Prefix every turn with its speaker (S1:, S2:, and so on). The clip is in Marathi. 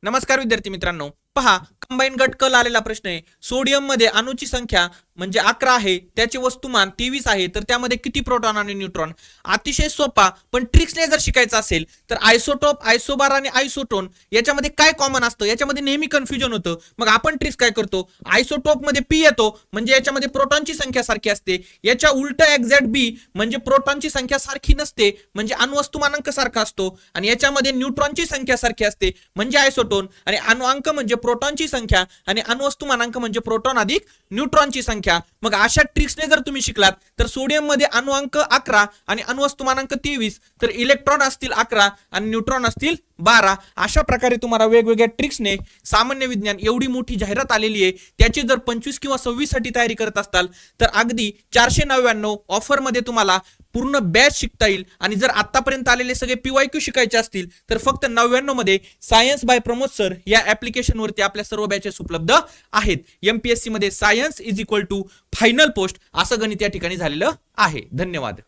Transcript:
S1: नमस्कार विद्यार्थी मित्रांनो, पहा कंबाईन गट क आलेला प्रश्न आहे. सोडियम मध्ये अणूची संख्या म्हणजे 11 आहे, त्याचे वस्तुमान 23 आहे, तर त्यामध्ये किती प्रोटॉन आणि न्यूट्रॉन. अतिशय सोपा, पण ट्रिक्सने जर शिकायचं असेल तर आयसोटोप, आयसोबार आणि आयसोटोन याच्यामध्ये काय कॉमन असतं याच्यामध्ये नेहमी कन्फ्युजन होतं. मग आपण ट्रिक्स काय करतो, आयसोटोप मध्ये पी येतो म्हणजे याच्यामध्ये प्रोटॉनची संख्या सारखी असते, याच्या उलट एक्झॅक्ट बी म्हणजे प्रोटॉनची संख्या सारखी नसते म्हणजे अणुवस्तुमानांक सारखा असतो, आणि याच्यामध्ये न्यूट्रॉनची संख्या सारखी असते म्हणजे आयसोटोन, आणि अणुअंक म्हणजे प्रोटॉनची संख्या आणि अणुवस्तुमानांक म्हणजे प्रोटॉन अधिक न्यूट्रॉनची संख्या. मग अशा ट्रिक्सने जर तुम्ही शिकलात तर सोडियम मध्ये अणुअंक 11 आणि अणुवस्तुमानांक 23, तर इलेक्ट्रॉन असतील 11 आणि न्यूट्रॉन असतील 12. अशा प्रकारे तुम्हाला वेगवेगळ्या ट्रिक्सने सामान्य विज्ञान एवढी मोठी जाहिरात आलेली आहे, त्याची जर 25 किंवा 26 साठी तयारी करत असताल तर अगदी 499 ऑफर मध्ये तुम्हाला पूर्ण बॅच शिकता येईल. आणि जर आतापर्यंत आलेले सगळे पीवायक्यू शिकायचे असतील तर फक्त 99 मध्ये सायन्स बाय प्रमोद सर या ऍप्लिकेशन वरती आपल्या सर्व बॅचेस उपलब्ध आहेत. एमपीएससी मध्ये science is equal to final post असं गणित या ठिकाणी झालेलं आहे. धन्यवाद.